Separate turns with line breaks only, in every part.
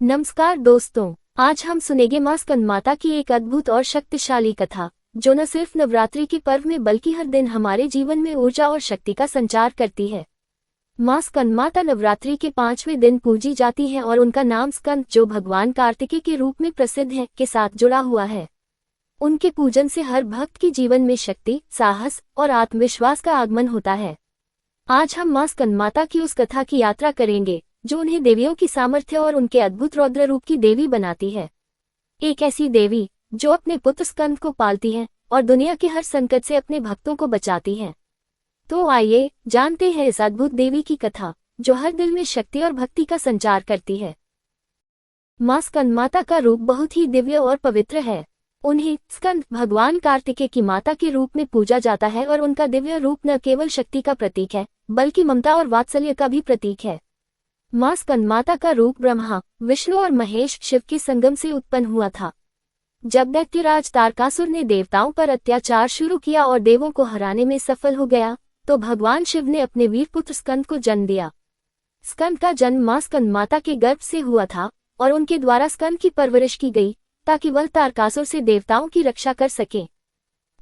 नमस्कार दोस्तों, आज हम सुनेंगे मां स्कंदमाता की एक अद्भुत और शक्तिशाली कथा, जो न सिर्फ नवरात्रि के पर्व में बल्कि हर दिन हमारे जीवन में ऊर्जा और शक्ति का संचार करती है। मां स्कंदमाता नवरात्रि के 5वें दिन पूजी जाती है और उनका नाम स्कंद, जो भगवान कार्तिकेय के रूप में प्रसिद्ध है, के साथ जुड़ा हुआ है। उनके पूजन से हर भक्त के जीवन में शक्ति, साहस और आत्मविश्वास का आगमन होता है। आज हम मां स्कंदमाता की उस कथा की यात्रा करेंगे जो उन्हें देवियों की सामर्थ्य और उनके अद्भुत रौद्र रूप की देवी बनाती है। एक ऐसी देवी जो अपने पुत्र स्कंद को पालती है और दुनिया के हर संकट से अपने भक्तों को बचाती है। तो आइए जानते हैं इस अद्भुत देवी की कथा, जो हर दिल में शक्ति और भक्ति का संचार करती है। मां स्कंदमाता का रूप बहुत ही दिव्य और पवित्र है। उन्हें स्कंद भगवान कार्तिकेय की माता के रूप में पूजा जाता है और उनका दिव्य रूप न केवल शक्ति का प्रतीक है, बल्कि ममता और वात्सल्य का भी प्रतीक है। मां स्कंदमाता का रूप ब्रह्मा, विष्णु और महेश शिव के संगम से उत्पन्न हुआ था। जब दैत्यराज तारकासुर ने देवताओं पर अत्याचार शुरू किया और देवों को हराने में सफल हो गया, तो भगवान शिव ने अपने वीर पुत्र स्कंद को जन्म दिया। स्कंद का जन्म मां स्कंदमाता के गर्भ से हुआ था और उनके द्वारा स्कंद की परवरिश की गई, ताकि वह तारकासुर से देवताओं की रक्षा कर सके।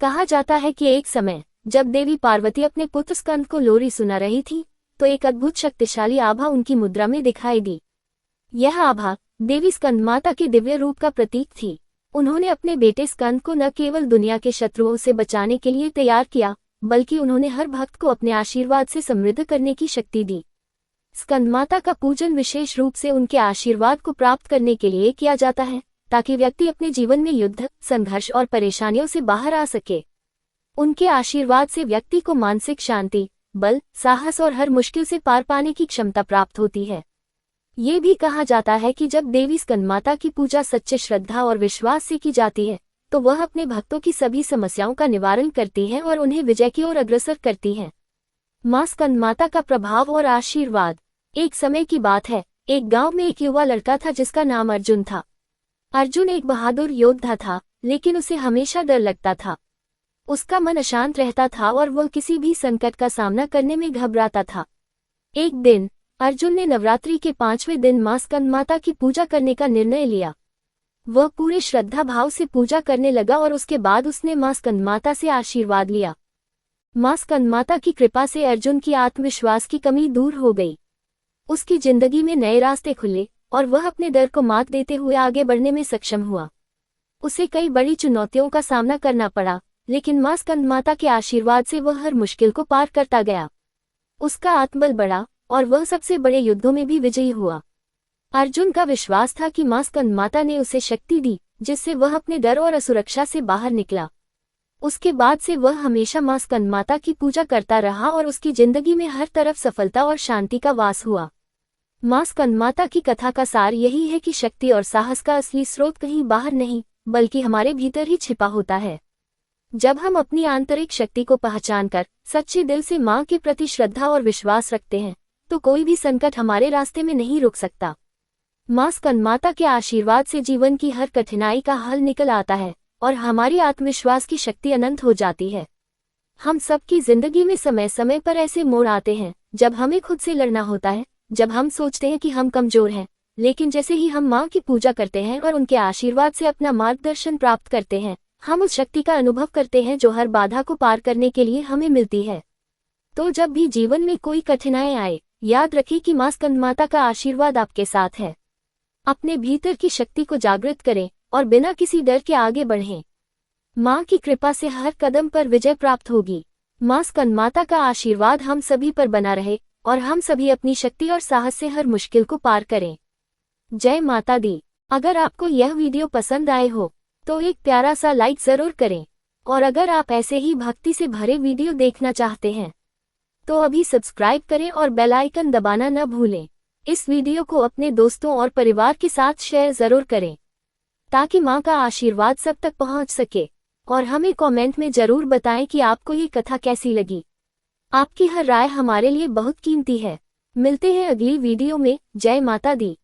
कहा जाता है कि एक समय जब देवी पार्वती अपने पुत्र स्कंद को लोरी सुना रही थी, तो एक अद्भुत शक्तिशाली आभा उनकी मुद्रा में दिखाई दी। यह आभा देवी स्कंदमाता के दिव्य रूप का प्रतीक थी। उन्होंने अपने बेटे स्कंद को न केवल दुनिया के शत्रुओं से बचाने के लिए तैयार किया, बल्कि उन्होंने हर भक्त को अपने आशीर्वाद से समृद्ध करने की शक्ति दी। स्कंदमाता का पूजन विशेष रूप से उनके आशीर्वाद को प्राप्त करने के लिए किया जाता है, ताकि व्यक्ति अपने जीवन में युद्ध, संघर्ष और परेशानियों से बाहर आ सके। उनके आशीर्वाद से व्यक्ति को मानसिक शांति, बल, साहस और हर मुश्किल से पार पाने की क्षमता प्राप्त होती है। ये भी कहा जाता है कि जब देवी स्कंदमाता की पूजा सच्चे श्रद्धा और विश्वास से की जाती है, तो वह अपने भक्तों की सभी समस्याओं का निवारण करती है और उन्हें विजय की ओर अग्रसर करती है। मां स्कंदमाता का प्रभाव और आशीर्वाद। एक समय की बात है, एक गांव में एक युवा लड़का था जिसका नाम अर्जुन था। अर्जुन एक बहादुर योद्धा था, लेकिन उसे हमेशा डर लगता था। उसका मन अशांत रहता था और वह किसी भी संकट का सामना करने में घबराता था। एक दिन अर्जुन ने नवरात्रि के 5वें दिन मां स्कंदमाता की पूजा करने का निर्णय लिया। वह पूरे श्रद्धा भाव से पूजा करने लगा और उसके बाद उसने मां स्कंदमाता से आशीर्वाद लिया। मां स्कंदमाता की कृपा से अर्जुन की आत्मविश्वास की कमी दूर हो गई। उसकी जिंदगी में नए रास्ते खुले और वह अपने डर को मात देते हुए आगे बढ़ने में सक्षम हुआ। उसे कई बड़ी चुनौतियों का सामना करना पड़ा, लेकिन मां स्कंदमाता के आशीर्वाद से वह हर मुश्किल को पार करता गया। उसका आत्मबल बढ़ा और वह सबसे बड़े युद्धों में भी विजयी हुआ। अर्जुन का विश्वास था कि मां स्कंदमाता ने उसे शक्ति दी, जिससे वह अपने डर और असुरक्षा से बाहर निकला। उसके बाद से वह हमेशा मां स्कंदमाता की पूजा करता रहा और उसकी जिंदगी में हर तरफ सफलता और शांति का वास हुआ। मां स्कंदमाता की कथा का सार यही है कि शक्ति और साहस का असली स्रोत कहीं बाहर नहीं, बल्कि हमारे भीतर ही छिपा होता है। जब हम अपनी आंतरिक शक्ति को पहचानकर सच्चे दिल से मां के प्रति श्रद्धा और विश्वास रखते हैं, तो कोई भी संकट हमारे रास्ते में नहीं रुक सकता। मां स्कंदमाता के आशीर्वाद से जीवन की हर कठिनाई का हल निकल आता है और हमारी आत्मविश्वास की शक्ति अनंत हो जाती है। हम सबकी जिंदगी में समय समय पर ऐसे मोड़ आते हैं जब हमें खुद से लड़ना होता है, जब हम सोचते हैं कि हम कमजोर हैं, लेकिन जैसे ही हम मां की पूजा करते हैं और उनके आशीर्वाद से अपना मार्गदर्शन प्राप्त करते हैं, हम उस शक्ति का अनुभव करते हैं जो हर बाधा को पार करने के लिए हमें मिलती है। तो जब भी जीवन में कोई कठिनाई आए, याद रखें कि मां स्कंदमाता का आशीर्वाद आपके साथ है। अपने भीतर की शक्ति को जागृत करें और बिना किसी डर के आगे बढ़ें। मां की कृपा से हर कदम पर विजय प्राप्त होगी। मां स्कंदमाता का आशीर्वाद हम सभी पर बना रहे और हम सभी अपनी शक्ति और साहस से हर मुश्किल को पार करें। जय माता दी। अगर आपको यह वीडियो पसंद आए हो तो एक प्यारा सा लाइक जरूर करें, और अगर आप ऐसे ही भक्ति से भरे वीडियो देखना चाहते हैं तो अभी सब्सक्राइब करें और बेल आइकन दबाना न भूलें। इस वीडियो को अपने दोस्तों और परिवार के साथ शेयर जरूर करें, ताकि मां का आशीर्वाद सब तक पहुंच सके। और हमें कमेंट में जरूर बताएं कि आपको ये कथा कैसी लगी। आपकी हर राय हमारे लिए बहुत कीमती है। मिलते हैं अगली वीडियो में। जय माता दी।